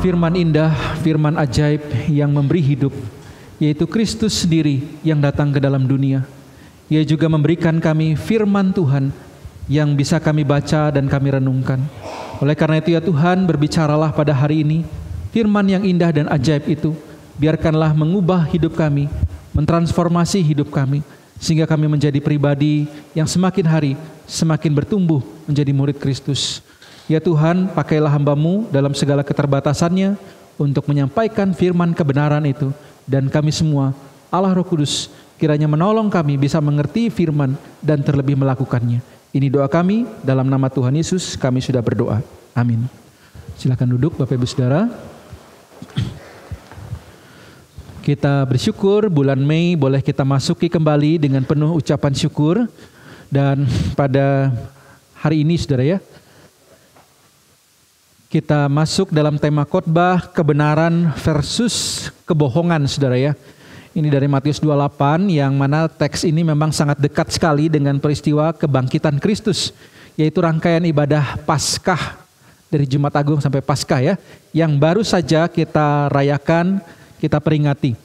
Firman indah, firman ajaib yang memberi hidup, yaitu Kristus sendiri yang datang ke dalam dunia. Ia juga memberikan kami firman Tuhan yang bisa kami baca dan kami renungkan. Oleh karena itu ya Tuhan, berbicaralah pada hari ini, firman yang indah dan ajaib itu, biarkanlah mengubah hidup kami, mentransformasi hidup kami, sehingga kami menjadi pribadi yang semakin hari semakin bertumbuh menjadi murid Kristus. Ya Tuhan, pakailah hamba-Mu dalam segala keterbatasannya untuk menyampaikan firman kebenaran itu. Dan kami semua, Allah Roh Kudus, kiranya menolong kami bisa mengerti firman dan terlebih melakukannya. Ini doa kami, dalam nama Tuhan Yesus kami sudah berdoa. Amin. Silakan duduk Bapak Ibu Saudara. Kita bersyukur bulan Mei boleh kita masuki kembali dengan penuh ucapan syukur. Dan pada hari ini Saudara ya, kita masuk dalam tema khotbah kebenaran versus kebohongan Saudara ya. Ini dari Matius 28 yang mana teks ini memang sangat dekat sekali dengan peristiwa kebangkitan Kristus, yaitu rangkaian ibadah Paskah dari Jumat Agung sampai Paskah ya, yang baru saja kita rayakan, kita peringati.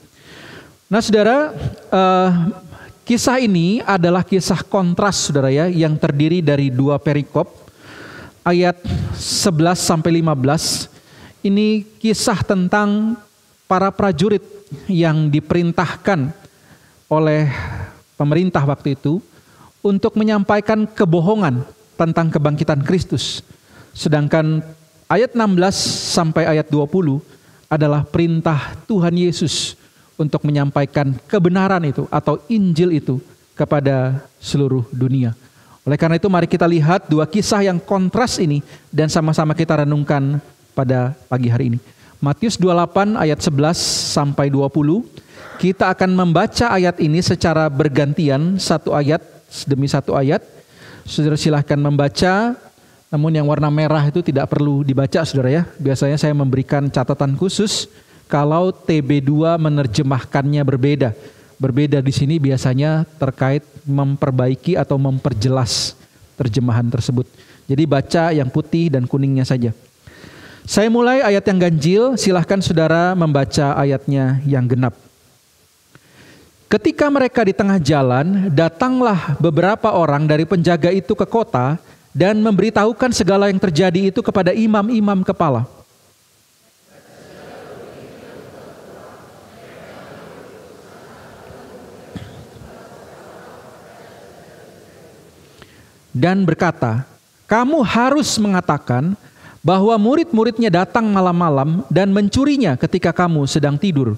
Nah Saudara, kisah ini adalah kisah kontras Saudara ya, yang terdiri dari dua perikop. Ayat 11 sampai 15, ini kisah tentang para prajurit yang diperintahkan oleh pemerintah waktu itu untuk menyampaikan kebohongan tentang kebangkitan Kristus. Sedangkan ayat 16 sampai ayat 20 adalah perintah Tuhan Yesus untuk menyampaikan kebenaran itu atau Injil itu kepada seluruh dunia. Oleh karena itu mari kita lihat dua kisah yang kontras ini dan sama-sama kita renungkan pada pagi hari ini. Matius 28 ayat 11 sampai 20. Kita akan membaca ayat ini secara bergantian, satu ayat demi satu ayat. Saudara silahkan membaca, namun yang warna merah itu tidak perlu dibaca Saudara ya. Biasanya saya memberikan catatan khusus kalau TB2 menerjemahkannya berbeda. Berbeda di sini biasanya terkait memperbaiki atau memperjelas terjemahan tersebut. Jadi baca yang putih dan kuningnya saja. Saya mulai ayat yang ganjil, silahkan saudara membaca ayatnya yang genap. Ketika mereka di tengah jalan, datanglah beberapa orang dari penjaga itu ke kota dan memberitahukan segala yang terjadi itu kepada imam-imam kepala. Dan berkata, kamu harus mengatakan bahwa murid-muridnya datang malam-malam dan mencurinya ketika kamu sedang tidur.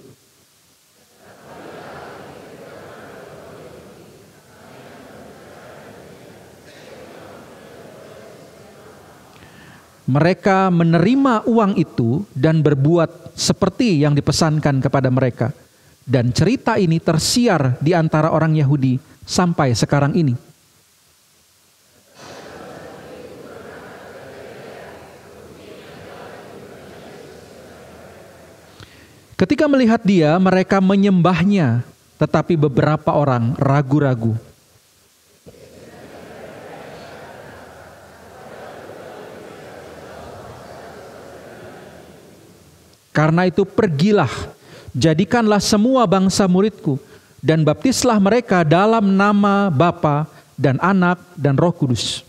Mereka menerima uang itu dan berbuat seperti yang dipesankan kepada mereka. Dan cerita ini tersiar di antara orang Yahudi sampai sekarang ini. Ketika melihat dia, mereka menyembahnya, tetapi beberapa orang ragu-ragu. Karena itu pergilah, jadikanlah semua bangsa muridku, dan baptislah mereka dalam nama Bapa dan Anak dan Roh Kudus.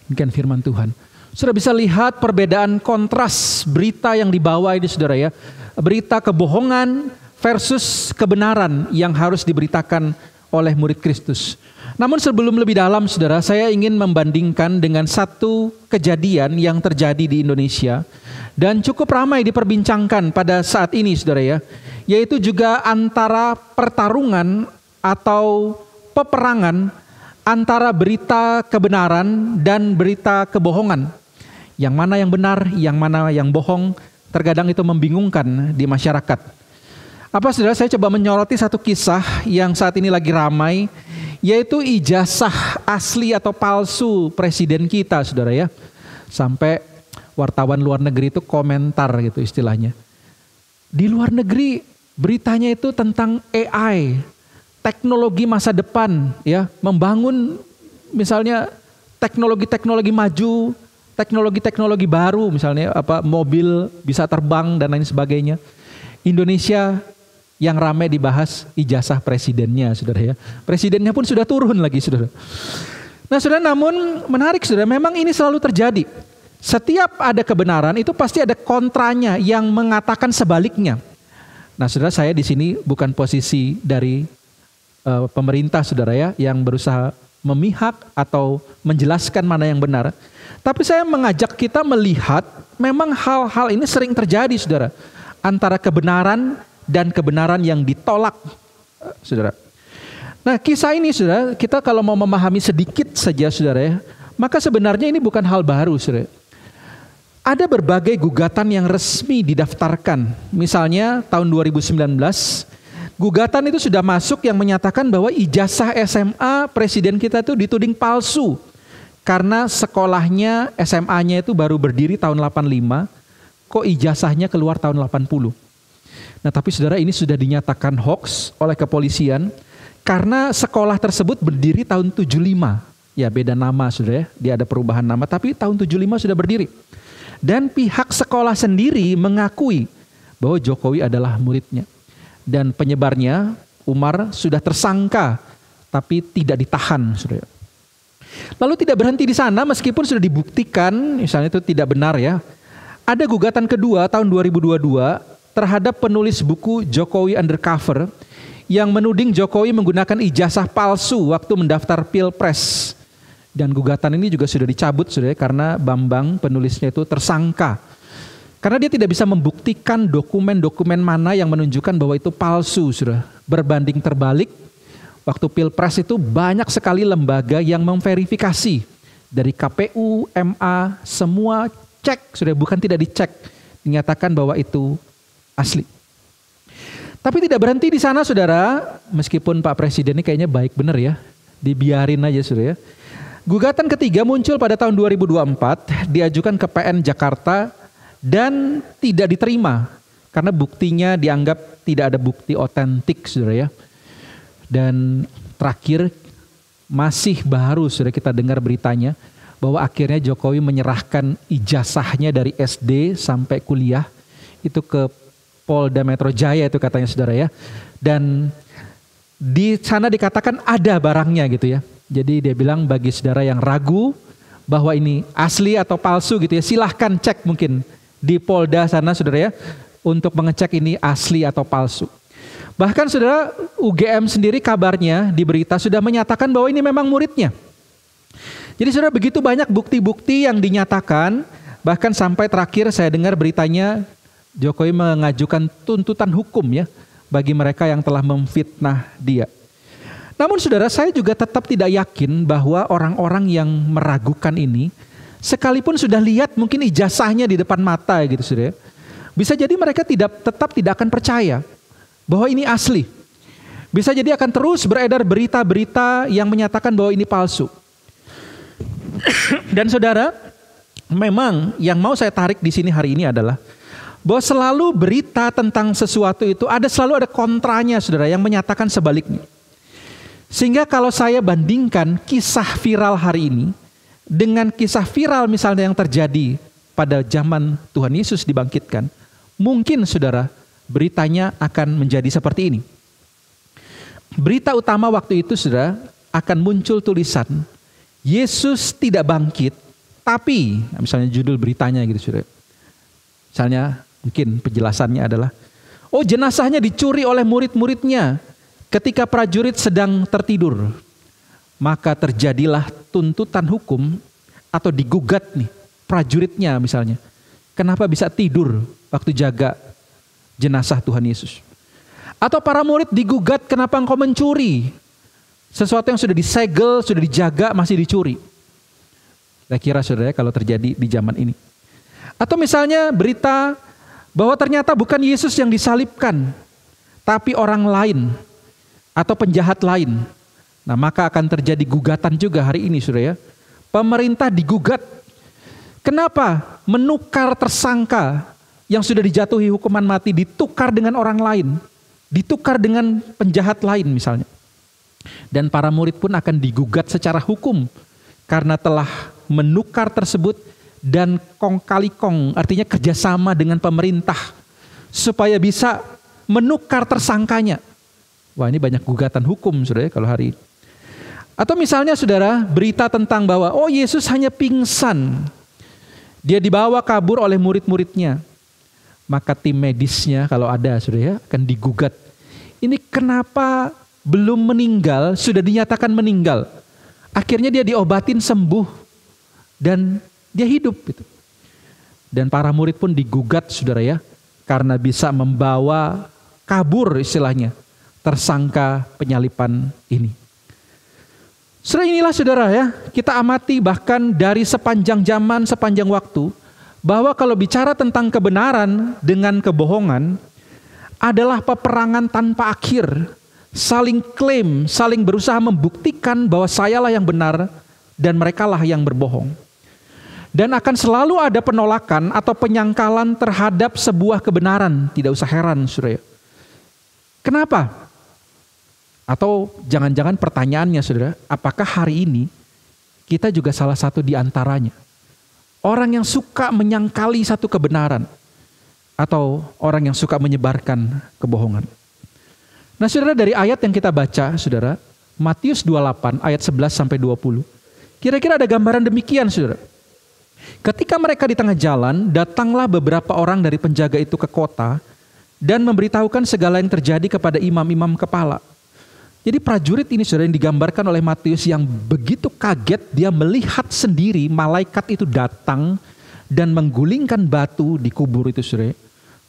Demikian firman Tuhan. Sudah bisa lihat perbedaan kontras berita yang dibawa ini Saudara ya. Berita kebohongan versus kebenaran yang harus diberitakan oleh murid Kristus. Namun sebelum lebih dalam Saudara, saya ingin membandingkan dengan satu kejadian yang terjadi di Indonesia dan cukup ramai diperbincangkan pada saat ini Saudara ya. Yaitu juga antara pertarungan atau peperangan antara berita kebenaran dan berita kebohongan. Yang mana yang benar, yang mana yang bohong, terkadang itu membingungkan di masyarakat. Apa Saudara, saya coba menyoroti satu kisah yang saat ini lagi ramai, yaitu ijazah asli atau palsu presiden kita Saudara ya. Sampai wartawan luar negeri itu komentar gitu istilahnya. Di luar negeri Beritanya itu tentang AI, teknologi masa depan, ya, membangun misalnya teknologi-teknologi maju, teknologi-teknologi baru, misalnya mobil bisa terbang dan lain sebagainya. Indonesia yang ramai dibahas ijazah presidennya, saudara ya. Presidennya pun sudah turun lagi, saudara. Nah, saudara, namun menarik, saudara, memang ini selalu terjadi. Setiap ada kebenaran itu pasti ada kontranya yang mengatakan sebaliknya. Nah, saudara, saya di sini bukan posisi dari pemerintah, saudara ya, yang berusaha memihak atau menjelaskan mana yang benar. Tapi saya mengajak kita melihat memang hal-hal ini sering terjadi, saudara, antara kebenaran dan kebenaran yang ditolak, saudara. Nah, kisah ini, saudara, kita kalau mau memahami sedikit saja, saudara ya, maka sebenarnya ini bukan hal baru, saudara. Ada berbagai gugatan yang resmi didaftarkan. Misalnya tahun 2019, gugatan itu sudah masuk yang menyatakan bahwa ijazah SMA presiden kita itu dituding palsu. Karena sekolahnya, SMA-nya itu baru berdiri tahun 85, kok ijazahnya keluar tahun 80. Nah, tapi saudara, ini sudah dinyatakan hoax oleh kepolisian karena sekolah tersebut berdiri tahun 75. Ya, beda nama, saudara ya. Dia ada perubahan nama, tapi tahun 75 sudah berdiri. Dan pihak sekolah sendiri mengakui bahwa Jokowi adalah muridnya. Dan penyebarnya, Umar, sudah tersangka, tapi tidak ditahan, saudara. Lalu tidak berhenti di sana, meskipun sudah dibuktikan, misalnya itu tidak benar ya. Ada gugatan kedua tahun 2022 terhadap penulis buku Jokowi Undercover yang menuding Jokowi menggunakan ijazah palsu waktu mendaftar Pilpres. Dan gugatan ini juga sudah dicabut, saudara, karena Bambang penulisnya itu tersangka. Karena dia tidak bisa membuktikan dokumen-dokumen mana yang menunjukkan bahwa itu palsu, saudara. Berbanding terbalik, waktu Pilpres itu banyak sekali lembaga yang memverifikasi. Dari KPU, MA, semua cek, saudara, bukan tidak dicek. Dinyatakan bahwa itu asli. Tapi tidak berhenti di sana, saudara. Meskipun Pak Presiden ini kayaknya baik benar ya. Dibiarin aja, saudara ya. Gugatan ketiga muncul pada tahun 2024, diajukan ke PN Jakarta dan tidak diterima. Karena buktinya dianggap tidak ada bukti otentik, saudara ya. Dan terakhir, masih baru, saudara, kita dengar beritanya bahwa akhirnya Jokowi menyerahkan ijazahnya dari SD sampai kuliah itu ke Polda Metro Jaya, itu katanya, saudara ya. Dan di sana dikatakan ada barangnya gitu ya. Jadi dia bilang bagi saudara yang ragu bahwa ini asli atau palsu gitu ya, silahkan cek mungkin di Polda sana, saudara ya, untuk mengecek ini asli atau palsu. Bahkan, saudara, UGM sendiri kabarnya di berita sudah menyatakan bahwa ini memang muridnya. Jadi, saudara, begitu banyak bukti-bukti yang dinyatakan, bahkan sampai terakhir saya dengar beritanya Jokowi mengajukan tuntutan hukum ya bagi mereka yang telah memfitnah dia. Namun, saudara, saya juga tetap tidak yakin bahwa orang-orang yang meragukan ini, sekalipun sudah lihat mungkin ijazahnya di depan mata gitu, saudara, bisa jadi mereka tetap tidak akan percaya bahwa ini asli. Bisa jadi akan terus beredar berita-berita yang menyatakan bahwa ini palsu. Dan, saudara, memang yang mau saya tarik di sini hari ini adalah bahwa selalu berita tentang sesuatu itu selalu ada kontranya, saudara, yang menyatakan sebaliknya. Sehingga kalau saya bandingkan kisah viral hari ini dengan kisah viral misalnya yang terjadi pada zaman Tuhan Yesus dibangkitkan, mungkin, saudara, beritanya akan menjadi seperti ini. Berita utama waktu itu, saudara, akan muncul tulisan, Yesus tidak bangkit, tapi, misalnya judul beritanya gitu, saudara. Misalnya, mungkin penjelasannya adalah, oh, jenazahnya dicuri oleh murid-muridnya ketika prajurit sedang tertidur. Maka terjadilah tuntutan hukum atau digugat nih prajuritnya misalnya. Kenapa bisa tidur waktu jaga jenazah Tuhan Yesus? Atau para murid digugat, kenapa engkau mencuri? Sesuatu yang sudah disegel, sudah dijaga, masih dicuri. Saya kira, saudara, kalau terjadi di zaman ini. Atau misalnya berita bahwa ternyata bukan Yesus yang disalibkan, tapi orang lain atau penjahat lain. Nah, maka akan terjadi gugatan juga hari ini, saudara ya. Pemerintah digugat. Kenapa menukar tersangka yang sudah dijatuhi hukuman mati ditukar dengan orang lain? ditukar dengan penjahat lain misalnya. Dan para murid pun akan digugat secara hukum karena telah menukar tersebut dan kong kali kong, artinya kerjasama dengan pemerintah supaya bisa menukar tersangkanya. Wah, ini banyak gugatan hukum saudara kalau hari ini. Atau misalnya saudara, berita tentang bahwa oh Yesus hanya pingsan, dia dibawa kabur oleh murid-muridnya. Maka tim medisnya kalau ada saudara akan digugat. Ini kenapa belum meninggal, sudah dinyatakan meninggal. Akhirnya dia diobatin sembuh dan dia hidup gitu. Dan para murid pun digugat saudara ya, karena bisa membawa kabur istilahnya tersangka penyalipan ini. Saudara, inilah saudara ya, kita amati bahkan dari sepanjang zaman, sepanjang waktu, bahwa kalau bicara tentang kebenaran dengan kebohongan adalah peperangan tanpa akhir. Saling klaim, saling berusaha membuktikan bahwa sayalah yang benar dan merekalah yang berbohong. Dan akan selalu ada penolakan atau penyangkalan terhadap sebuah kebenaran. Tidak usah heran saudara. Kenapa? Atau jangan-jangan pertanyaannya saudara, apakah hari ini kita juga salah satu di antaranya? Orang yang suka menyangkali satu kebenaran atau orang yang suka menyebarkan kebohongan. Nah saudara, dari ayat yang kita baca saudara, Matius 28 ayat 11 sampai 20. Kira-kira ada gambaran demikian saudara. Ketika mereka di tengah jalan, datanglah beberapa orang dari penjaga itu ke kota dan memberitahukan segala yang terjadi kepada imam-imam kepala. Jadi prajurit ini saudara yang digambarkan oleh Matius yang begitu kaget, dia melihat sendiri malaikat itu datang dan menggulingkan batu di kubur itu saudara.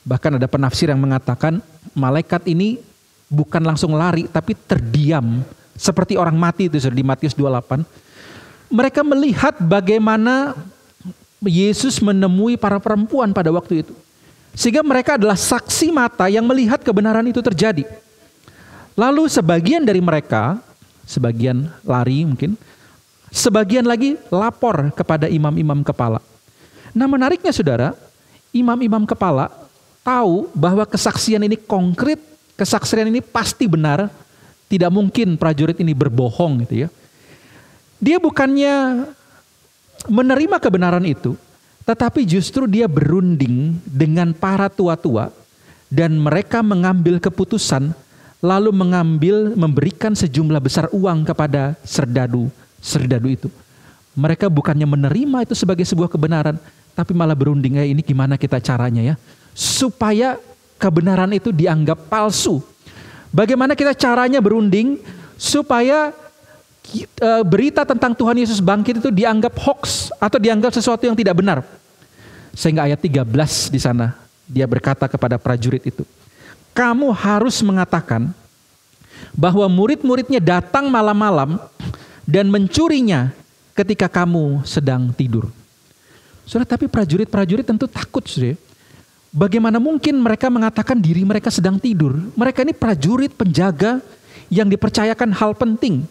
Bahkan ada penafsir yang mengatakan malaikat ini bukan langsung lari tapi terdiam seperti orang mati itu saudara, di Matius 28. Mereka melihat bagaimana Yesus menemui para perempuan pada waktu itu. Sehingga mereka adalah saksi mata yang melihat kebenaran itu terjadi. Lalu sebagian dari mereka, sebagian lari mungkin, sebagian lagi lapor kepada imam-imam kepala. Nah menariknya saudara, imam-imam kepala tahu bahwa kesaksian ini konkret, kesaksian ini pasti benar, tidak mungkin prajurit ini berbohong gitu ya. Dia bukannya menerima kebenaran itu, tetapi justru dia berunding dengan para tua-tua dan mereka mengambil keputusan lalu memberikan sejumlah besar uang kepada serdadu itu. Mereka bukannya menerima itu sebagai sebuah kebenaran, tapi malah berunding, ini gimana kita caranya ya, supaya kebenaran itu dianggap palsu. Bagaimana kita caranya berunding supaya berita tentang Tuhan Yesus bangkit itu dianggap hoax atau dianggap sesuatu yang tidak benar. Sehingga ayat 13 di sana dia berkata kepada prajurit itu, kamu harus mengatakan bahwa murid-muridnya datang malam-malam dan mencurinya ketika kamu sedang tidur. Saudara, tapi prajurit-prajurit tentu takut saudara. Bagaimana mungkin mereka mengatakan diri mereka sedang tidur? Mereka ini prajurit penjaga yang dipercayakan hal penting.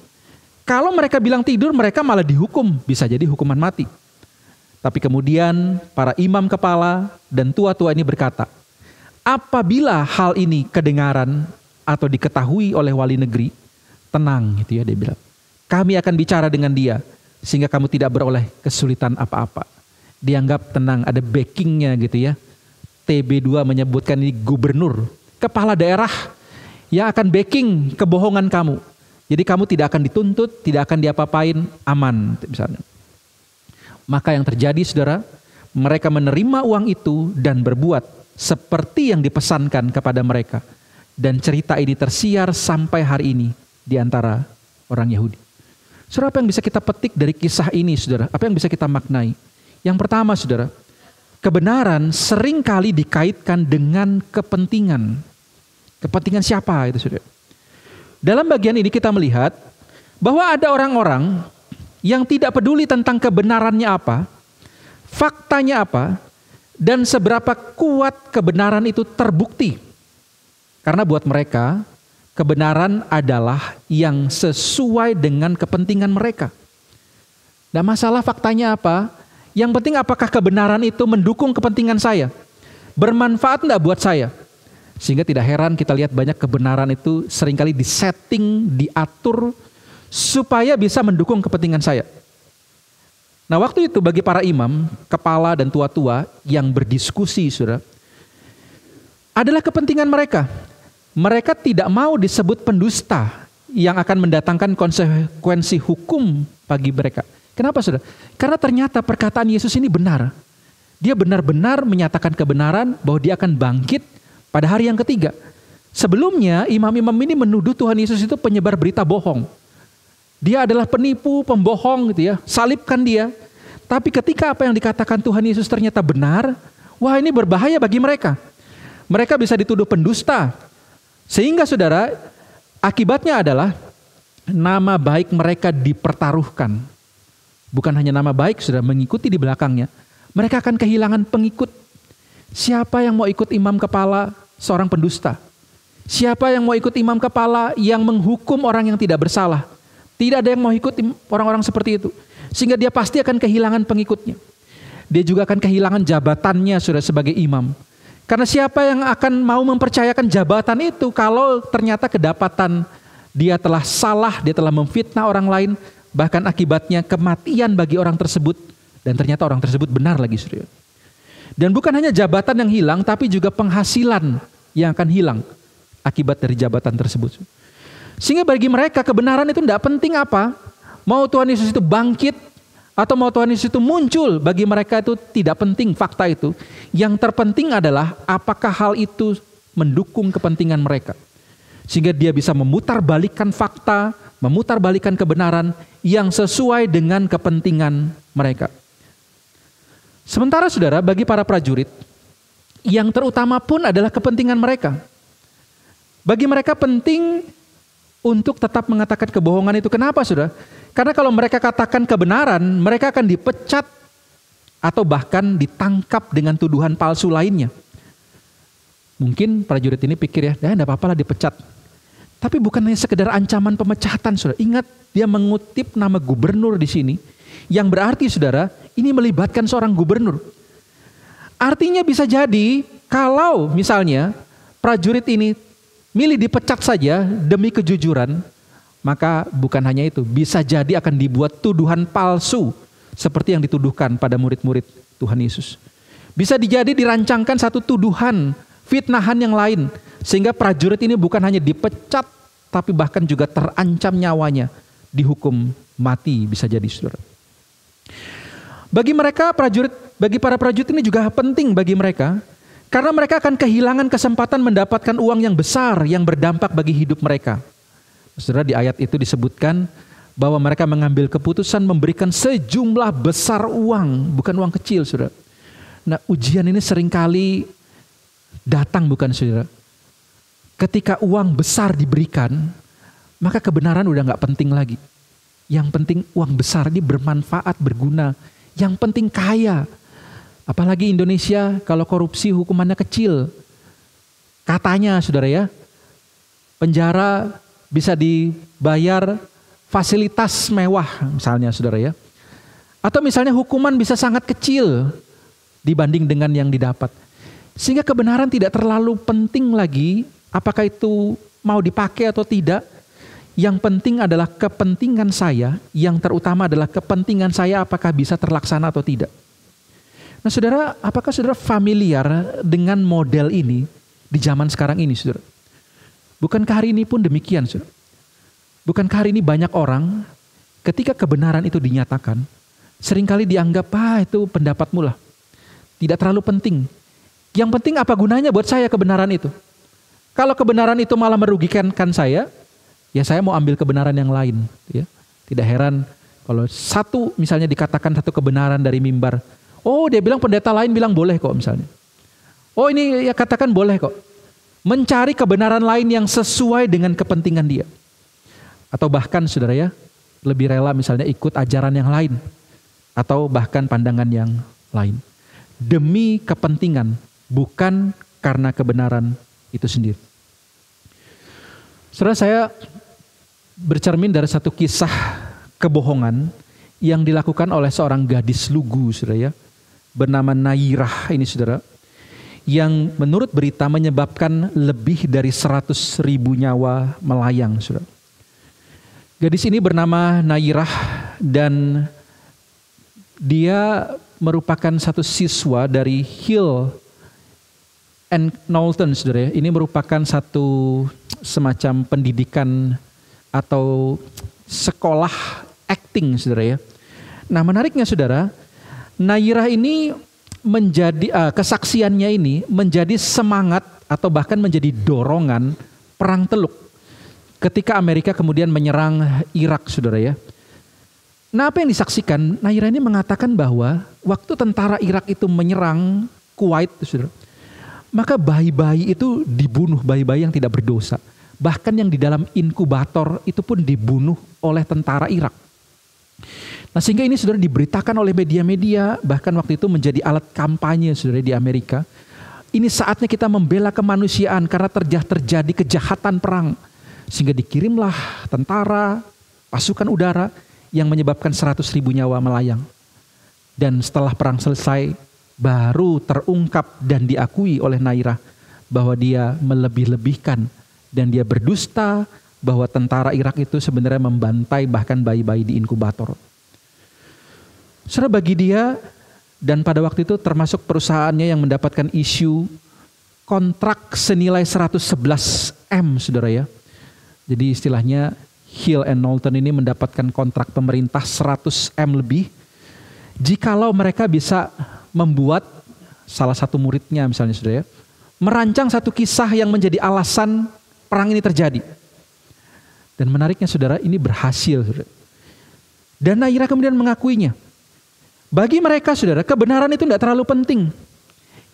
Kalau mereka bilang tidur, mereka malah dihukum, bisa jadi hukuman mati. Tapi kemudian para imam kepala dan tua-tua ini berkata, apabila hal ini kedengaran atau diketahui oleh wali negeri, tenang gitu ya, dia bilang. Kami akan bicara dengan dia sehingga kamu tidak beroleh kesulitan apa-apa. Dianggap tenang, ada backingnya gitu ya. TB2 menyebutkan ini gubernur, kepala daerah yang akan backing kebohongan kamu. Jadi kamu tidak akan dituntut, tidak akan diapa-apain, aman misalnya. Maka yang terjadi saudara, mereka menerima uang itu dan berbuat seperti yang dipesankan kepada mereka. Dan cerita ini tersiar sampai hari ini di antara orang Yahudi. Saudara, apa yang bisa kita petik dari kisah ini saudara? Apa yang bisa kita maknai? Yang pertama saudara, kebenaran seringkali dikaitkan dengan kepentingan. Kepentingan siapa itu saudara? Dalam bagian ini kita melihat bahwa ada orang-orang yang tidak peduli tentang kebenarannya apa, faktanya apa, dan seberapa kuat kebenaran itu terbukti. Karena buat mereka, kebenaran adalah yang sesuai dengan kepentingan mereka. Nah masalah faktanya apa? Yang penting apakah kebenaran itu mendukung kepentingan saya? Bermanfaat enggak buat saya? Sehingga tidak heran kita lihat banyak kebenaran itu seringkali disetting, diatur supaya bisa mendukung kepentingan saya. Nah waktu itu bagi para imam, kepala dan tua-tua yang berdiskusi saudara, adalah kepentingan mereka. Mereka tidak mau disebut pendusta yang akan mendatangkan konsekuensi hukum bagi mereka. Kenapa saudara? Karena ternyata perkataan Yesus ini benar. Dia benar-benar menyatakan kebenaran bahwa dia akan bangkit pada hari yang ketiga. Sebelumnya imam-imam ini menuduh Tuhan Yesus itu penyebar berita bohong. Dia adalah penipu, pembohong gitu ya. Salibkan dia. Tapi ketika apa yang dikatakan Tuhan Yesus ternyata benar, wah ini berbahaya bagi mereka. Mereka bisa dituduh pendusta. Sehingga saudara, akibatnya adalah nama baik mereka dipertaruhkan. Bukan hanya nama baik sudah mengikuti di belakangnya. Mereka akan kehilangan pengikut. Siapa yang mau ikut imam kepala seorang pendusta? Siapa yang mau ikut imam kepala yang menghukum orang yang tidak bersalah? Tidak ada yang mau ikut orang-orang seperti itu. Sehingga dia pasti akan kehilangan pengikutnya. Dia juga akan kehilangan jabatannya sudah sebagai imam. Karena siapa yang akan mau mempercayakan jabatan itu kalau ternyata kedapatan dia telah salah, dia telah memfitnah orang lain, bahkan akibatnya kematian bagi orang tersebut, dan ternyata orang tersebut benar lagi saudara. Dan bukan hanya jabatan yang hilang, tapi juga penghasilan yang akan hilang akibat dari jabatan tersebut. Sehingga bagi mereka kebenaran itu tidak penting apa, mau Tuhan Yesus itu bangkit atau mau Tuhan Yesus itu muncul, bagi mereka itu tidak penting fakta itu. Yang terpenting adalah apakah hal itu mendukung kepentingan mereka. Sehingga dia bisa memutarbalikkan fakta, memutarbalikkan kebenaran yang sesuai dengan kepentingan mereka. Sementara saudara, bagi para prajurit, yang terutama pun adalah kepentingan mereka. Bagi mereka penting untuk tetap mengatakan kebohongan itu. Kenapa saudara? Karena kalau mereka katakan kebenaran, mereka akan dipecat atau bahkan ditangkap dengan tuduhan palsu lainnya. Mungkin prajurit ini pikir ya enggak apa-apa lah dipecat. Tapi bukan hanya sekedar ancaman pemecatan saudara. Ingat, dia mengutip nama gubernur di sini. Yang berarti saudara, ini melibatkan seorang gubernur. Artinya bisa jadi kalau misalnya prajurit ini milih dipecat saja demi kejujuran, maka bukan hanya itu, bisa jadi akan dibuat tuduhan palsu seperti yang dituduhkan pada murid-murid Tuhan Yesus. Bisa jadi dirancangkan satu tuduhan, fitnahan yang lain, sehingga prajurit ini bukan hanya dipecat, tapi bahkan juga terancam nyawanya, dihukum mati bisa jadi saudara. Bagi para prajurit ini juga penting bagi mereka, karena mereka akan kehilangan kesempatan mendapatkan uang yang besar yang berdampak bagi hidup mereka. Saudara, di ayat itu disebutkan bahwa mereka mengambil keputusan memberikan sejumlah besar uang, bukan uang kecil saudara. Nah ujian ini seringkali datang bukan saudara. Ketika uang besar diberikan, maka kebenaran udah gak penting lagi. Yang penting uang besar ini bermanfaat, berguna. Yang penting kaya. Apalagi Indonesia kalau korupsi hukumannya kecil. Katanya saudara ya, penjara bisa dibayar fasilitas mewah misalnya saudara ya. Atau misalnya hukuman bisa sangat kecil dibanding dengan yang didapat. Sehingga kebenaran tidak terlalu penting lagi apakah itu mau dipakai atau tidak. Yang penting adalah kepentingan saya, yang terutama adalah kepentingan saya apakah bisa terlaksana atau tidak. Nah saudara, apakah saudara familiar dengan model ini di zaman sekarang ini saudara? Bukankah hari ini pun demikian saudara? Bukankah hari ini banyak orang ketika kebenaran itu dinyatakan, seringkali dianggap, itu pendapatmu lah. Tidak terlalu penting. Yang penting apa gunanya buat saya kebenaran itu? Kalau kebenaran itu malah merugikan saya, ya saya mau ambil kebenaran yang lain. Ya. Tidak heran kalau misalnya dikatakan satu kebenaran dari mimbar. Oh dia bilang pendeta lain bilang boleh kok misalnya. Oh ini ya katakan boleh kok. Mencari kebenaran lain yang sesuai dengan kepentingan dia. Atau bahkan saudara ya, lebih rela misalnya ikut ajaran yang lain. Atau bahkan pandangan yang lain. Demi kepentingan, bukan karena kebenaran itu sendiri. Saudara, saya bercermin dari satu kisah kebohongan yang dilakukan oleh seorang gadis lugu saudara ya, bernama Nairah ini saudara, yang menurut berita menyebabkan lebih dari 100.000 nyawa melayang. Saudara. Gadis ini bernama Nairah dan dia merupakan satu siswa dari Hill and Knowlton. Saudara. Ini merupakan satu semacam pendidikan atau sekolah acting. Saudara ya. Nah menariknya saudara, Nairah ini menjadi kesaksiannya ini menjadi semangat atau bahkan menjadi dorongan perang Teluk ketika Amerika kemudian menyerang Irak, saudara ya. Nah apa yang disaksikan, Nairah ini mengatakan bahwa waktu tentara Irak itu menyerang Kuwait, saudara, maka bayi-bayi itu dibunuh, bayi-bayi yang tidak berdosa. Bahkan yang di dalam inkubator itu pun dibunuh oleh tentara Irak. Nah sehingga ini saudara diberitakan oleh media-media, bahkan waktu itu menjadi alat kampanye saudara di Amerika. Ini saatnya kita membela kemanusiaan karena terjadi kejahatan perang. Sehingga dikirimlah tentara, pasukan udara yang menyebabkan 100.000 nyawa melayang. Dan setelah perang selesai, baru terungkap dan diakui oleh Nairah bahwa dia melebih-lebihkan dan dia berdusta bahwa tentara Irak itu sebenarnya membantai bahkan bayi-bayi di inkubator. Saudara, bagi dia dan pada waktu itu termasuk perusahaannya yang mendapatkan isu kontrak senilai 111 M, saudara ya. Jadi istilahnya Hill and Knowlton ini mendapatkan kontrak pemerintah 100 M lebih jikalau mereka bisa membuat salah satu muridnya misalnya saudara ya, merancang satu kisah yang menjadi alasan perang ini terjadi. Dan menariknya saudara, ini berhasil saudara. Dan Nairah kemudian mengakuinya. Bagi mereka saudara, kebenaran itu tidak terlalu penting.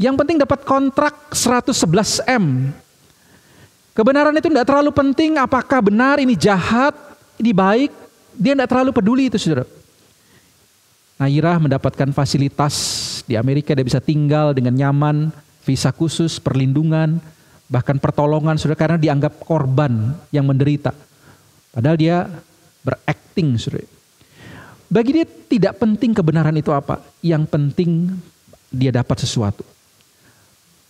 Yang penting dapat kontrak 111 M. Kebenaran itu tidak terlalu penting apakah benar ini jahat, ini baik. Dia tidak terlalu peduli itu saudara. Nairah mendapatkan fasilitas di Amerika, dia bisa tinggal dengan nyaman, visa khusus, perlindungan, bahkan pertolongan saudara karena dianggap korban yang menderita. Padahal dia berakting saudara. Bagi dia tidak penting kebenaran itu apa. Yang penting dia dapat sesuatu.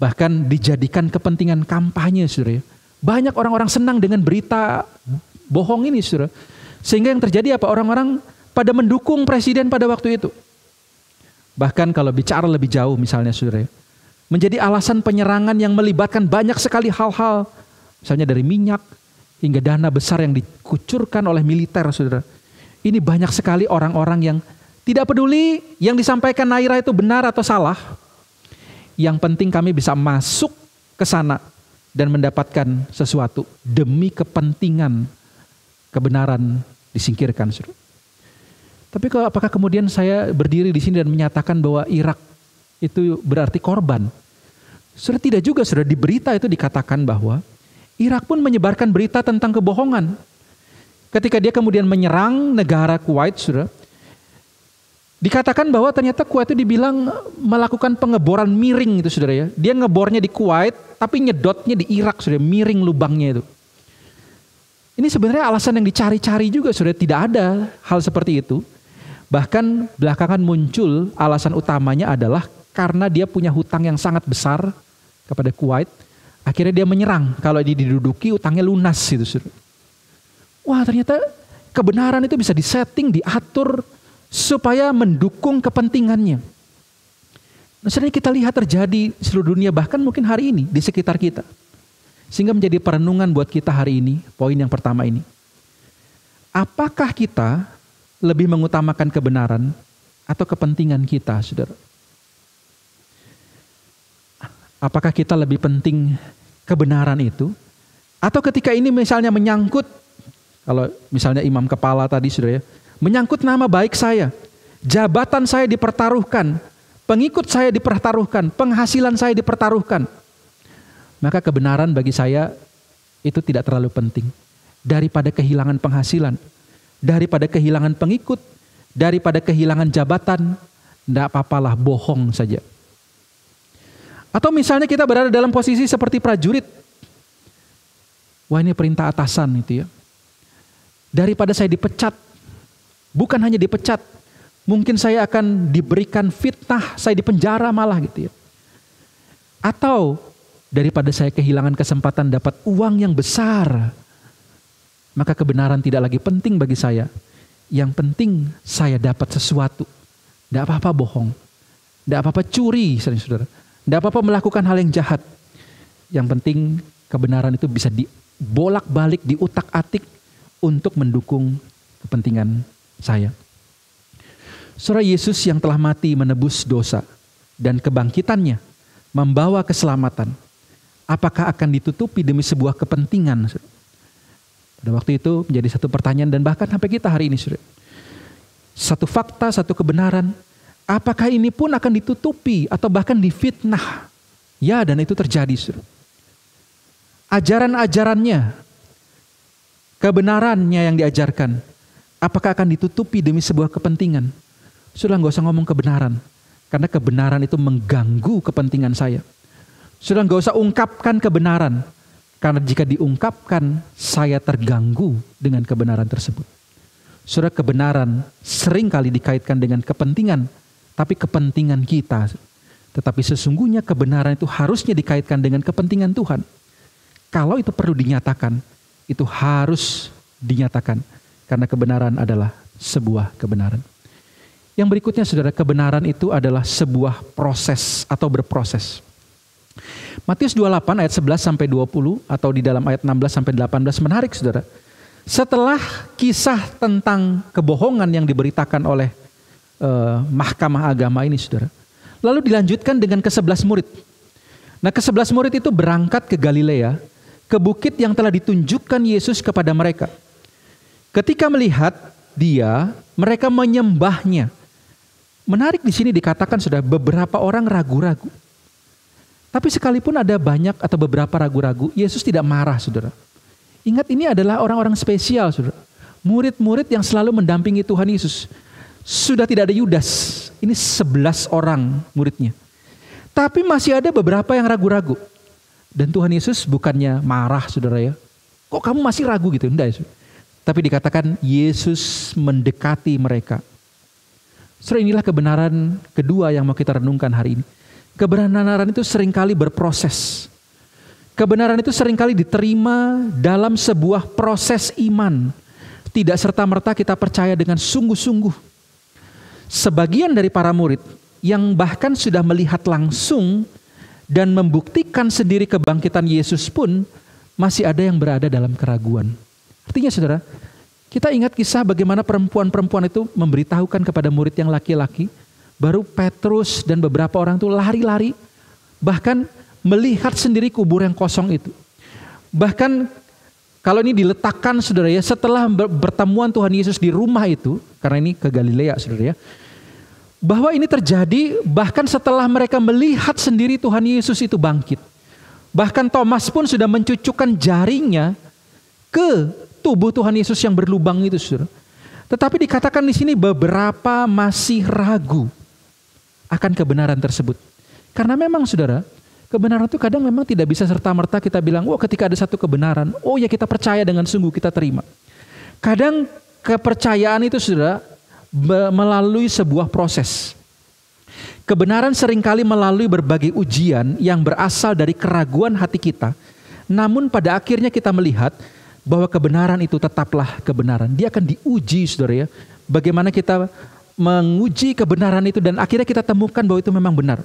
Bahkan dijadikan kepentingan kampanye saudara. Banyak orang-orang senang dengan berita bohong ini saudara. Sehingga yang terjadi apa? Orang-orang pada mendukung presiden pada waktu itu. Bahkan kalau bicara lebih jauh misalnya saudara. Menjadi alasan penyerangan yang melibatkan banyak sekali hal-hal. Misalnya dari minyak hingga dana besar yang dikucurkan oleh militer saudara. Ini banyak sekali orang-orang yang tidak peduli yang disampaikan Nairah itu benar atau salah. Yang penting kami bisa masuk ke sana dan mendapatkan sesuatu demi kepentingan kebenaran disingkirkan. Tapi apakah kemudian saya berdiri di sini dan menyatakan bahwa Irak itu berarti korban? Sudah tidak juga, sudah di berita itu dikatakan bahwa Irak pun menyebarkan berita tentang kebohongan. Ketika dia kemudian menyerang negara Kuwait, saudara, dikatakan bahwa ternyata Kuwait itu dibilang melakukan pengeboran miring itu saudara ya. Dia ngebornya di Kuwait, tapi nyedotnya di Irak saudara, miring lubangnya itu. Ini sebenarnya alasan yang dicari-cari juga saudara, tidak ada hal seperti itu. Bahkan belakangan muncul alasan utamanya adalah karena dia punya hutang yang sangat besar kepada Kuwait. Akhirnya dia menyerang, kalau diduduki utangnya lunas itu saudara. Wah ternyata kebenaran itu bisa disetting, diatur supaya mendukung kepentingannya. Nah sering kita lihat terjadi di seluruh dunia, bahkan mungkin hari ini di sekitar kita. Sehingga menjadi perenungan buat kita hari ini, poin yang pertama ini. Apakah kita lebih mengutamakan kebenaran atau kepentingan kita, saudara? Apakah kita lebih penting kebenaran itu? Atau ketika ini misalnya menyangkut, kalau misalnya imam kepala tadi saudara ya, menyangkut nama baik saya, jabatan saya dipertaruhkan, pengikut saya dipertaruhkan, penghasilan saya dipertaruhkan. Maka kebenaran bagi saya itu tidak terlalu penting. Daripada kehilangan penghasilan, daripada kehilangan pengikut, daripada kehilangan jabatan, tidak apa-apalah bohong saja. Atau misalnya kita berada dalam posisi seperti prajurit. Wah ini perintah atasan itu ya. Daripada saya dipecat, bukan hanya dipecat, mungkin saya akan diberikan fitnah, saya dipenjara malah gitu ya. Atau daripada saya kehilangan kesempatan dapat uang yang besar, maka kebenaran tidak lagi penting bagi saya. Yang penting saya dapat sesuatu. Tidak apa-apa bohong. Tidak apa-apa curi, saudara. Tidak apa-apa melakukan hal yang jahat. Yang penting kebenaran itu bisa dibolak-balik, diutak-atik untuk mendukung kepentingan saya. Saudara, Yesus yang telah mati menebus dosa dan kebangkitannya membawa keselamatan. Apakah akan ditutupi demi sebuah kepentingan? Pada waktu itu menjadi satu pertanyaan dan bahkan sampai kita hari ini. Satu fakta, satu kebenaran. Apakah ini pun akan ditutupi atau bahkan difitnah? Ya, dan itu terjadi. Ajaran-ajarannya, kebenarannya yang diajarkan, apakah akan ditutupi demi sebuah kepentingan? Sudah nggak usah ngomong kebenaran, karena kebenaran itu mengganggu kepentingan saya. Sudah nggak usah ungkapkan kebenaran, karena jika diungkapkan, saya terganggu dengan kebenaran tersebut. Sudah kebenaran seringkali dikaitkan dengan kepentingan, tapi kepentingan kita. Tetapi sesungguhnya kebenaran itu harusnya dikaitkan dengan kepentingan Tuhan. Kalau itu perlu dinyatakan, itu harus dinyatakan. Karena kebenaran adalah sebuah kebenaran. Yang berikutnya saudara, kebenaran itu adalah sebuah proses atau berproses. Matius 28 ayat 11 sampai 20 atau di dalam ayat 16 sampai 18 menarik saudara. Setelah kisah tentang kebohongan yang diberitakan oleh mahkamah agama ini saudara. Lalu dilanjutkan dengan ke-11 murid. Nah ke-11 murid itu berangkat ke Galilea, ke bukit yang telah ditunjukkan Yesus kepada mereka. Ketika melihat dia, mereka menyembahnya. Menarik di sini dikatakan sudah beberapa orang ragu-ragu. Tapi sekalipun ada banyak atau beberapa ragu-ragu, Yesus tidak marah saudara. Ingat ini adalah orang-orang spesial saudara. Murid-murid yang selalu mendampingi Tuhan Yesus. Sudah tidak ada Yudas. Ini 11 orang muridnya. Tapi masih ada beberapa yang ragu-ragu. Dan Tuhan Yesus bukannya marah saudara ya. Kok kamu masih ragu gitu? Enggak ya. Tapi dikatakan Yesus mendekati mereka. Saudara, inilah kebenaran kedua yang mau kita renungkan hari ini. Kebenaran itu seringkali berproses. Kebenaran itu seringkali diterima dalam sebuah proses iman. Tidak serta-merta kita percaya dengan sungguh-sungguh. Sebagian dari para murid yang bahkan sudah melihat langsung dan membuktikan sendiri kebangkitan Yesus pun masih ada yang berada dalam keraguan. Artinya saudara, kita ingat kisah bagaimana perempuan-perempuan itu memberitahukan kepada murid yang laki-laki. Baru Petrus dan beberapa orang itu lari-lari. Bahkan melihat sendiri kubur yang kosong itu. Bahkan kalau ini diletakkan saudara ya, setelah bertemuan Tuhan Yesus di rumah itu. Karena ini ke Galilea saudara ya. Bahwa ini terjadi bahkan setelah mereka melihat sendiri Tuhan Yesus itu bangkit. Bahkan Thomas pun sudah mencucukkan jaringnya ke tubuh Tuhan Yesus yang berlubang itu saudara. Tetapi dikatakan di sini beberapa masih ragu akan kebenaran tersebut. Karena memang saudara, kebenaran itu kadang memang tidak bisa serta-merta kita bilang, oh ketika ada satu kebenaran, oh ya kita percaya dengan sungguh kita terima. Kadang kepercayaan itu saudara melalui sebuah proses. Kebenaran seringkali melalui berbagai ujian yang berasal dari keraguan hati kita. Namun pada akhirnya kita melihat bahwa kebenaran itu tetaplah kebenaran. Dia akan diuji saudara ya. Bagaimana kita menguji kebenaran itu dan akhirnya kita temukan bahwa itu memang benar.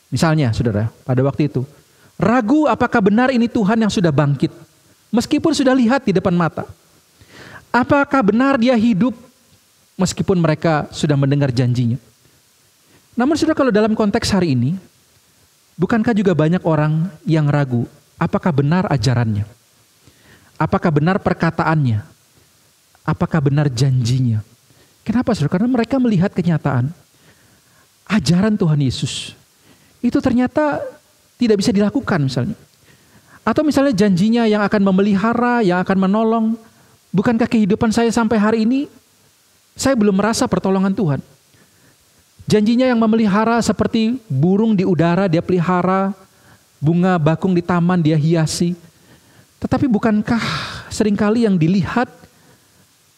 Misalnya saudara, pada waktu itu ragu apakah benar ini Tuhan yang sudah bangkit. Meskipun sudah lihat di depan mata. Apakah benar dia hidup meskipun mereka sudah mendengar janjinya. Namun saudara, kalau dalam konteks hari ini, bukankah juga banyak orang yang ragu apakah benar ajarannya? Apakah benar perkataannya? Apakah benar janjinya? Kenapa saudara? Karena mereka melihat kenyataan. Ajaran Tuhan Yesus itu ternyata tidak bisa dilakukan misalnya. Atau misalnya janjinya yang akan memelihara, yang akan menolong. Bukankah kehidupan saya sampai hari ini, saya belum merasa pertolongan Tuhan. Janjinya yang memelihara seperti burung di udara dia pelihara, bunga bakung di taman dia hiasi. Tetapi bukankah seringkali yang dilihat,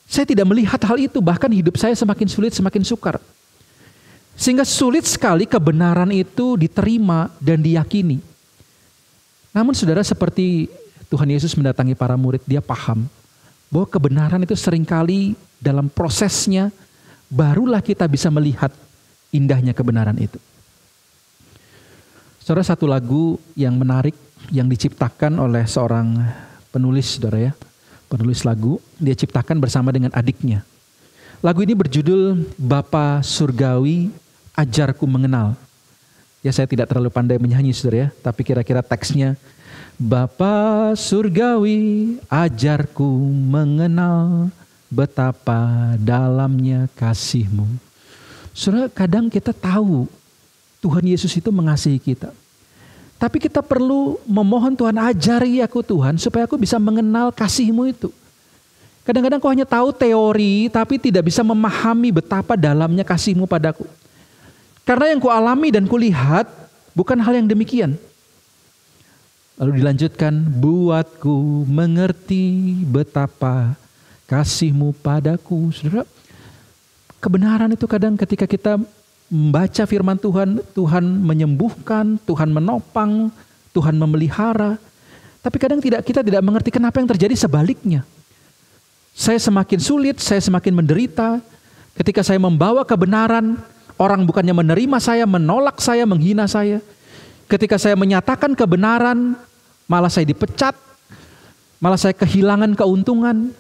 saya tidak melihat hal itu, bahkan hidup saya semakin sulit, semakin sukar. Sehingga sulit sekali kebenaran itu diterima dan diyakini. Namun saudara, seperti Tuhan Yesus mendatangi para murid, dia paham bahwa kebenaran itu seringkali dalam prosesnya barulah kita bisa melihat indahnya kebenaran itu. Saudara, satu lagu yang menarik yang diciptakan oleh seorang penulis, saudara ya, penulis lagu, dia ciptakan bersama dengan adiknya. Lagu ini berjudul Bapa Surgawi Ajarku Mengenal. Ya, saya tidak terlalu pandai menyanyi, saudara ya, tapi kira-kira teksnya, Bapa Surgawi ajarku mengenal betapa dalamnya kasih-Mu. Saudara, kadang kita tahu Tuhan Yesus itu mengasihi kita. Tapi kita perlu memohon, Tuhan ajari aku Tuhan supaya aku bisa mengenal kasih-Mu itu. Kadang-kadang kau hanya tahu teori tapi tidak bisa memahami betapa dalamnya kasih-Mu padaku. Karena yang ku alami dan ku lihat bukan hal yang demikian. Lalu dilanjutkan, buatku mengerti betapa kasih-Mu padaku. Saudara, kebenaran itu kadang ketika kita membaca firman Tuhan, Tuhan menyembuhkan, Tuhan menopang, Tuhan memelihara. Tapi kadang kita tidak mengerti kenapa yang terjadi sebaliknya. Saya semakin sulit, saya semakin menderita. Ketika saya membawa kebenaran, orang bukannya menerima saya, menolak saya, menghina saya. Ketika saya menyatakan kebenaran, malah saya dipecat, malah saya kehilangan keuntungan.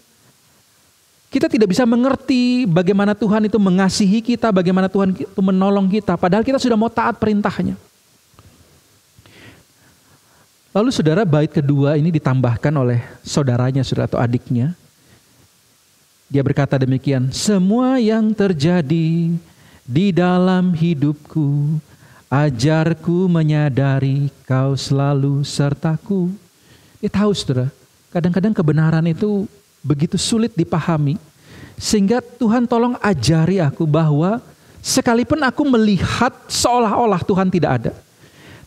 Kita tidak bisa mengerti bagaimana Tuhan itu mengasihi kita, bagaimana Tuhan itu menolong kita, padahal kita sudah mau taat perintahnya. Lalu saudara, bait kedua ini ditambahkan oleh saudaranya, saudara, atau adiknya. Dia berkata demikian, semua yang terjadi di dalam hidupku, ajarku menyadari kau selalu sertaku. Dia tahu, saudara, kadang-kadang kebenaran itu begitu sulit dipahami, sehingga Tuhan tolong ajari aku bahwa sekalipun aku melihat seolah-olah Tuhan tidak ada,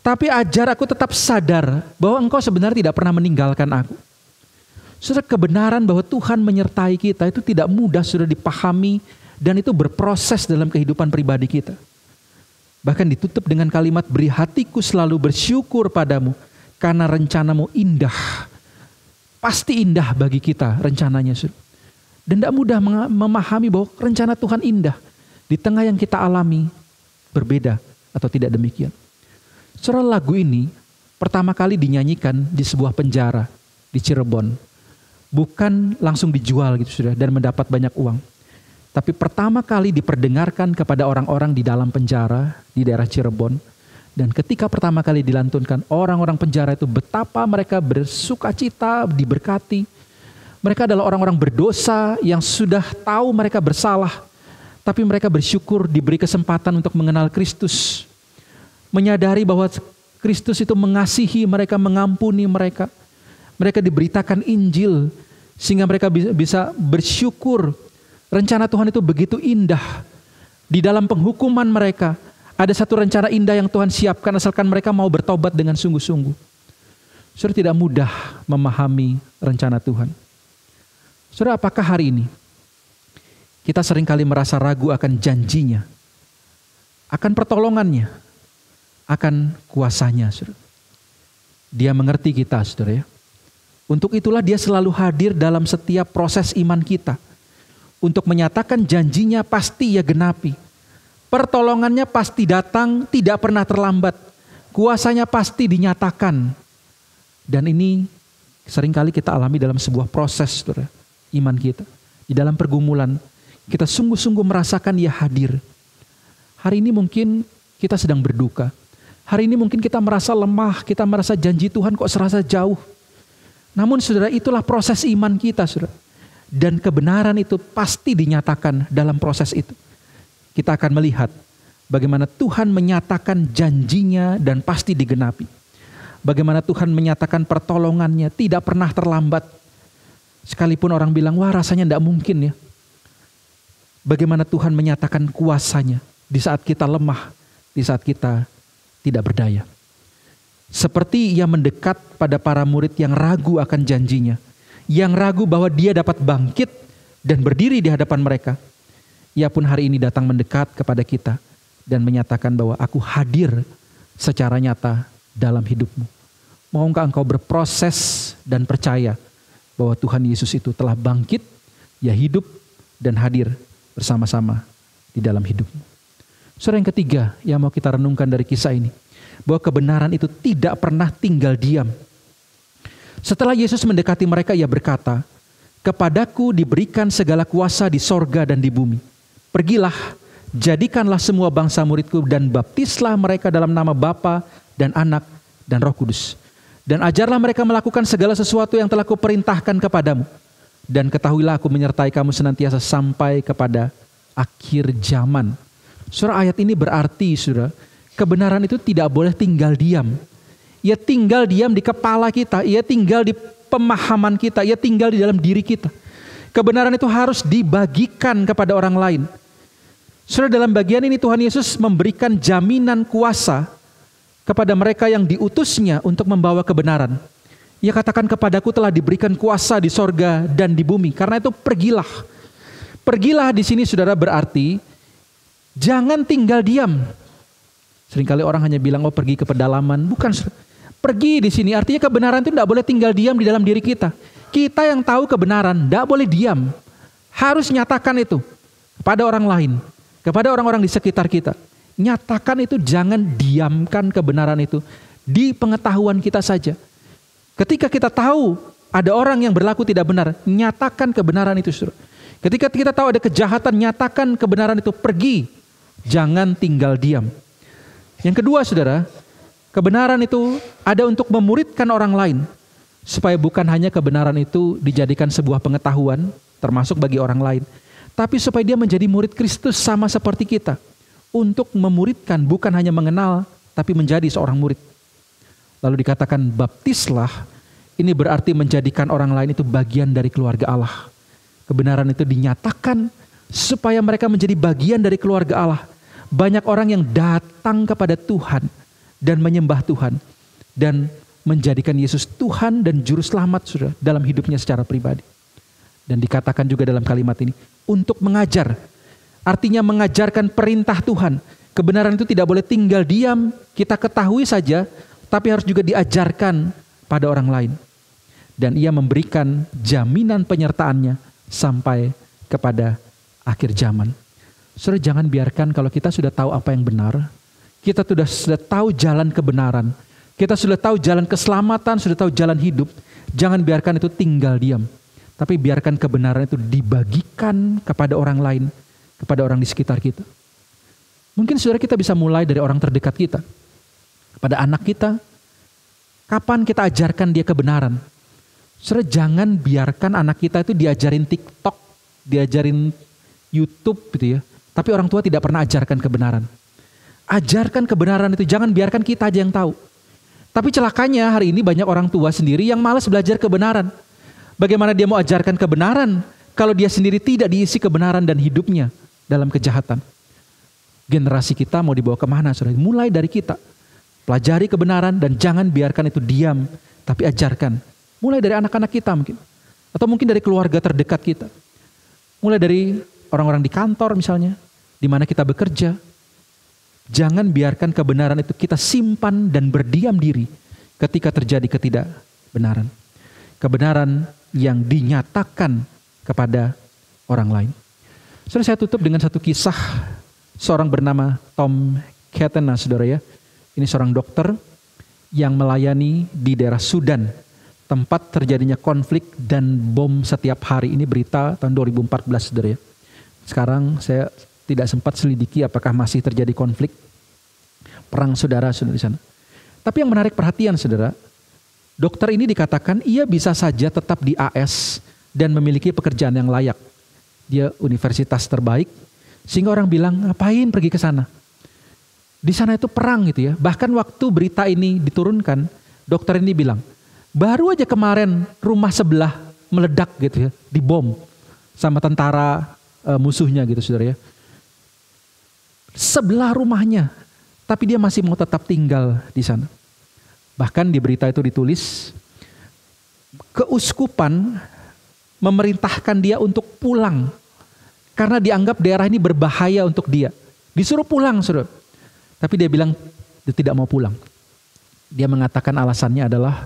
tapi ajar aku tetap sadar bahwa Engkau sebenarnya tidak pernah meninggalkan aku. Saudara, kebenaran bahwa Tuhan menyertai kita itu tidak mudah sudah dipahami, dan itu berproses dalam kehidupan pribadi kita. Bahkan ditutup dengan kalimat, beri hatiku selalu bersyukur padamu karena rencanamu indah. Pasti indah bagi kita rencananya. Dan tidak mudah memahami bahwa rencana Tuhan indah. Di tengah yang kita alami berbeda atau tidak demikian. Saudara, lagu ini pertama kali dinyanyikan di sebuah penjara di Cirebon. Bukan langsung dijual gitu sudah dan mendapat banyak uang. Tapi pertama kali diperdengarkan kepada orang-orang di dalam penjara di daerah Cirebon. Dan ketika pertama kali dilantunkan, orang-orang penjara itu betapa mereka bersukacita, diberkati. Mereka adalah orang-orang berdosa yang sudah tahu mereka bersalah. Tapi mereka bersyukur diberi kesempatan untuk mengenal Kristus. Menyadari bahwa Kristus itu mengasihi mereka, mengampuni mereka. Mereka diberitakan Injil sehingga mereka bisa bersyukur. Rencana Tuhan itu begitu indah. Di dalam penghukuman mereka, ada satu rencana indah yang Tuhan siapkan asalkan mereka mau bertobat dengan sungguh-sungguh. Saudara, tidak mudah memahami rencana Tuhan. Saudara, apakah hari ini kita seringkali merasa ragu akan janjinya, akan pertolongannya, akan kuasanya, saudara? Dia mengerti kita, saudara ya. Untuk itulah dia selalu hadir dalam setiap proses iman kita. Untuk menyatakan janjinya pasti ia genapi. Pertolongannya pasti datang, tidak pernah terlambat. Kuasanya pasti dinyatakan. Dan ini seringkali kita alami dalam sebuah proses, saudara, iman kita. Di dalam pergumulan, kita sungguh-sungguh merasakan Dia hadir. Hari ini mungkin kita sedang berduka. Hari ini mungkin kita merasa lemah, kita merasa janji Tuhan kok serasa jauh. Namun saudara, itulah proses iman kita, saudara. Dan kebenaran itu pasti dinyatakan dalam proses itu. Kita akan melihat bagaimana Tuhan menyatakan janjinya dan pasti digenapi. Bagaimana Tuhan menyatakan pertolongannya tidak pernah terlambat. Sekalipun orang bilang, wah rasanya tidak mungkin ya. Bagaimana Tuhan menyatakan kuasanya di saat kita lemah, di saat kita tidak berdaya. Seperti Ia mendekat pada para murid yang ragu akan janjinya. Yang ragu bahwa Dia dapat bangkit dan berdiri di hadapan mereka. Ia pun hari ini datang mendekat kepada kita dan menyatakan bahwa aku hadir secara nyata dalam hidupmu. Maukah engkau berproses dan percaya bahwa Tuhan Yesus itu telah bangkit, ya hidup dan hadir bersama-sama di dalam hidupmu. Saudara, yang ketiga yang mau kita renungkan dari kisah ini, bahwa kebenaran itu tidak pernah tinggal diam. Setelah Yesus mendekati mereka, ia berkata, "Kepadaku diberikan segala kuasa di sorga dan di bumi. Pergilah, jadikanlah semua bangsa muridku dan baptislah mereka dalam nama Bapa dan Anak dan Roh Kudus. Dan ajarlah mereka melakukan segala sesuatu yang telah kuperintahkan kepadamu. Dan ketahuilah aku menyertai kamu senantiasa sampai kepada akhir zaman." Saudara, ayat ini berarti, saudara, kebenaran itu tidak boleh tinggal diam. Ia tinggal diam di kepala kita, ia tinggal di pemahaman kita, ia tinggal di dalam diri kita. Kebenaran itu harus dibagikan kepada orang lain. Saudara, dalam bagian ini Tuhan Yesus memberikan jaminan kuasa kepada mereka yang diutusnya untuk membawa kebenaran. Ia katakan, "Kepadaku telah diberikan kuasa di sorga dan di bumi." Karena itu pergilah. Pergilah di sini, saudara, berarti jangan tinggal diam. Seringkali orang hanya bilang, "Oh, pergi ke pedalaman." Bukan. Pergi di sini artinya kebenaran itu tidak boleh tinggal diam di dalam diri kita. Kita yang tahu kebenaran tidak boleh diam. Harus nyatakan itu kepada orang lain, kepada orang-orang di sekitar kita. Nyatakan itu, jangan diamkan kebenaran itu di pengetahuan kita saja. Ketika kita tahu ada orang yang berlaku tidak benar, nyatakan kebenaran itu. Ketika kita tahu ada kejahatan, nyatakan kebenaran itu. Pergi, jangan tinggal diam. Yang kedua, saudara, kebenaran itu ada untuk memuridkan orang lain. Supaya bukan hanya kebenaran itu dijadikan sebuah pengetahuan, termasuk bagi orang lain. Tapi supaya dia menjadi murid Kristus sama seperti kita. Untuk memuridkan, bukan hanya mengenal, tapi menjadi seorang murid. Lalu dikatakan baptislah, ini berarti menjadikan orang lain itu bagian dari keluarga Allah. Kebenaran itu dinyatakan supaya mereka menjadi bagian dari keluarga Allah. Banyak orang yang datang kepada Tuhan dan menyembah Tuhan dan menjadikan Yesus Tuhan dan Juru Selamat, saudara, dalam hidupnya secara pribadi. Dan dikatakan juga dalam kalimat ini, untuk mengajar. Artinya mengajarkan perintah Tuhan. Kebenaran itu tidak boleh tinggal diam, kita ketahui saja, tapi harus juga diajarkan pada orang lain. Dan ia memberikan jaminan penyertaannya sampai kepada akhir zaman. Saudara, jangan biarkan kalau kita sudah tahu apa yang benar, kita sudah tahu jalan kebenaran, kita sudah tahu jalan keselamatan, sudah tahu jalan hidup, jangan biarkan itu tinggal diam. Tapi biarkan kebenaran itu dibagikan kepada orang lain, kepada orang di sekitar kita. Mungkin saudara, kita bisa mulai dari orang terdekat kita. Kepada anak kita, kapan kita ajarkan dia kebenaran? Saudara, jangan biarkan anak kita itu diajarin TikTok, diajarin YouTube gitu ya. Tapi orang tua tidak pernah ajarkan kebenaran. Ajarkan kebenaran itu, jangan biarkan kita aja yang tahu. Tapi celakanya hari ini banyak orang tua sendiri yang malas belajar kebenaran. Bagaimana dia mau ajarkan kebenaran kalau dia sendiri tidak diisi kebenaran dan hidupnya dalam kejahatan? Generasi kita mau dibawa kemana, saudara? Mulai dari kita. Pelajari kebenaran dan jangan biarkan itu diam, tapi ajarkan. Mulai dari anak-anak kita mungkin. Atau mungkin dari keluarga terdekat kita. Mulai dari orang-orang di kantor misalnya, di mana kita bekerja. Jangan biarkan kebenaran itu kita simpan dan berdiam diri ketika terjadi ketidakbenaran. Kebenaran yang dinyatakan kepada orang lain. Saudara, saya tutup dengan satu kisah seorang bernama Tom Ketena, saudara ya. Ini seorang dokter yang melayani di daerah Sudan, tempat terjadinya konflik dan bom setiap hari. Ini berita tahun 2014, saudara ya. Sekarang saya tidak sempat selidiki apakah masih terjadi konflik perang saudara di sana. Tapi yang menarik perhatian, saudara, dokter ini dikatakan ia bisa saja tetap di AS dan memiliki pekerjaan yang layak. Dia universitas terbaik, sehingga orang bilang, ngapain pergi ke sana? Di sana itu perang gitu ya. Bahkan waktu berita ini diturunkan, dokter ini bilang, baru aja kemarin rumah sebelah meledak gitu ya, dibom sama tentara musuhnya gitu, saudara ya. Sebelah rumahnya, tapi dia masih mau tetap tinggal di sana. Bahkan di berita itu ditulis, keuskupan memerintahkan dia untuk pulang karena dianggap daerah ini berbahaya untuk dia. Disuruh pulang, saudara. Tapi dia bilang dia tidak mau pulang. Dia mengatakan alasannya adalah,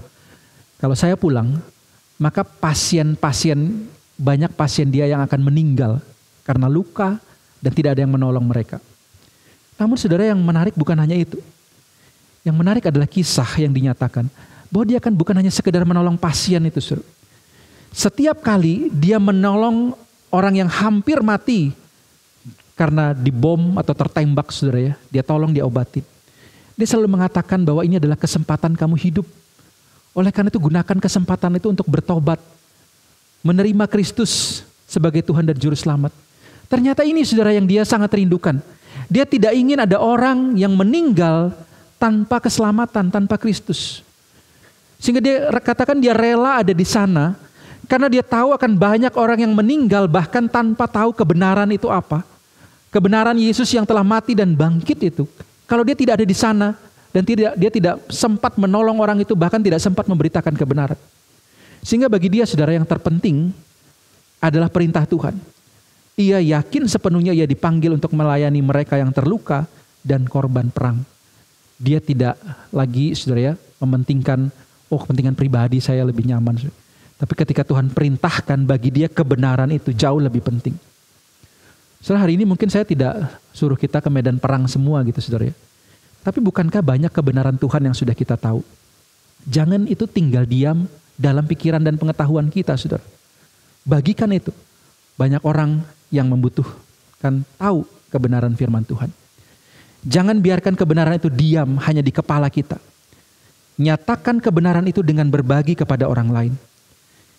kalau saya pulang, maka banyak pasien dia yang akan meninggal karena luka dan tidak ada yang menolong mereka. Namun saudara, yang menarik bukan hanya itu. Yang menarik adalah kisah yang dinyatakan bahwa dia kan bukan hanya sekedar menolong pasien itu, saudara. Setiap kali dia menolong orang yang hampir mati karena dibom atau tertembak, saudara ya, dia tolong, dia obatin. Dia selalu mengatakan bahwa ini adalah kesempatan kamu hidup. Oleh karena itu gunakan kesempatan itu untuk bertobat. Menerima Kristus sebagai Tuhan dan Juru Selamat. Ternyata ini saudara yang dia sangat rindukan. Dia tidak ingin ada orang yang meninggal tanpa keselamatan, tanpa Kristus. Sehingga dia katakan dia rela ada di sana. Karena dia tahu akan banyak orang yang meninggal bahkan tanpa tahu kebenaran itu apa. Kebenaran Yesus yang telah mati dan bangkit itu. Kalau dia tidak ada di sana dan dia tidak sempat menolong orang itu, bahkan tidak sempat memberitakan kebenaran. Sehingga bagi dia saudara yang terpenting adalah perintah Tuhan. Ia yakin sepenuhnya ia dipanggil untuk melayani mereka yang terluka dan korban perang. Dia tidak lagi saudara ya mementingkan, kepentingan pribadi saya lebih nyaman. Tapi ketika Tuhan perintahkan, bagi dia kebenaran itu jauh lebih penting. Saudara, hari ini mungkin saya tidak suruh kita ke medan perang semua gitu saudara ya. Tapi bukankah banyak kebenaran Tuhan yang sudah kita tahu? Jangan itu tinggal diam dalam pikiran dan pengetahuan kita saudara. Bagikan itu. Banyak orang yang membutuhkan tahu kebenaran firman Tuhan. Jangan biarkan kebenaran itu diam hanya di kepala kita. Nyatakan kebenaran itu dengan berbagi kepada orang lain.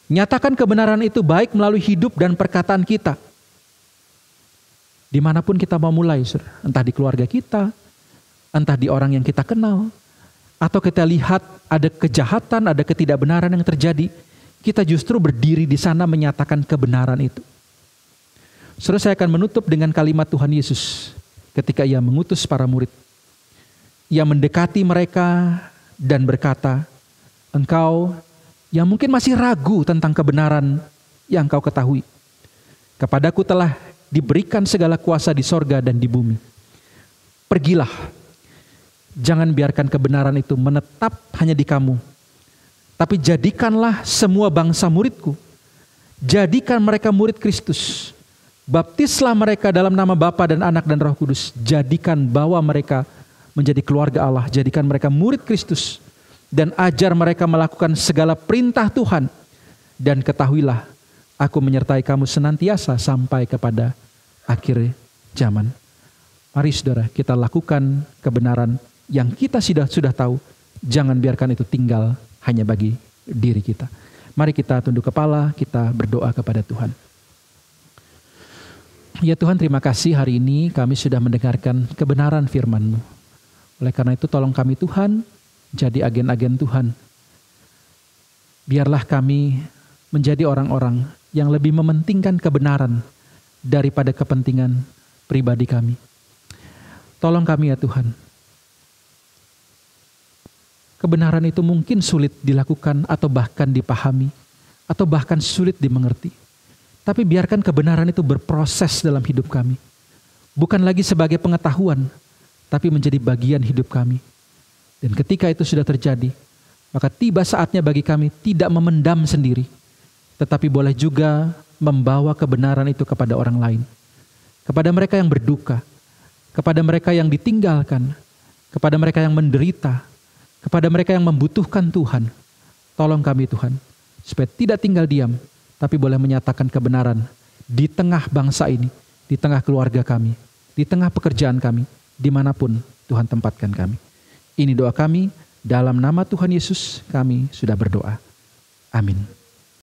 Nyatakan kebenaran itu baik melalui hidup dan perkataan kita. Dimanapun kita mau mulai, entah di keluarga kita, entah di orang yang kita kenal, atau kita lihat ada kejahatan, ada ketidakbenaran yang terjadi, kita justru berdiri di sana menyatakan kebenaran itu. Saudara, saya akan menutup dengan kalimat Tuhan Yesus ketika ia mengutus para murid. Ia mendekati mereka dan berkata, engkau yang mungkin masih ragu tentang kebenaran yang engkau ketahui, kepadaku telah diberikan segala kuasa di sorga dan di bumi. Pergilah, jangan biarkan kebenaran itu menetap hanya di kamu, tapi jadikanlah semua bangsa muridku. Jadikan mereka murid Kristus. Baptislah mereka dalam nama Bapa dan Anak dan Roh Kudus. Jadikan bawa mereka menjadi keluarga Allah. Jadikan mereka murid Kristus. Dan ajar mereka melakukan segala perintah Tuhan. Dan ketahuilah, aku menyertai kamu senantiasa sampai kepada akhir zaman. Mari saudara, kita lakukan kebenaran yang kita sudah tahu. Jangan biarkan itu tinggal hanya bagi diri kita. Mari kita tunduk kepala, kita berdoa kepada Tuhan. Ya Tuhan, terima kasih hari ini kami sudah mendengarkan kebenaran firman-Mu. Oleh karena itu tolong kami Tuhan, jadi agen-agen Tuhan. Biarlah kami menjadi orang-orang yang lebih mementingkan kebenaran daripada kepentingan pribadi kami. Tolong kami ya Tuhan. Kebenaran itu mungkin sulit dilakukan atau bahkan dipahami, atau bahkan sulit dimengerti. Tapi biarkan kebenaran itu berproses dalam hidup kami. Bukan lagi sebagai pengetahuan, tapi menjadi bagian hidup kami. Dan ketika itu sudah terjadi, maka tiba saatnya bagi kami tidak memendam sendiri, tetapi boleh juga membawa kebenaran itu kepada orang lain. Kepada mereka yang berduka, kepada mereka yang ditinggalkan, kepada mereka yang menderita, kepada mereka yang membutuhkan Tuhan. Tolong kami Tuhan, supaya tidak tinggal diam, tapi boleh menyatakan kebenaran di tengah bangsa ini, di tengah keluarga kami, di tengah pekerjaan kami, dimanapun Tuhan tempatkan kami. Ini doa kami, dalam nama Tuhan Yesus kami sudah berdoa. Amin.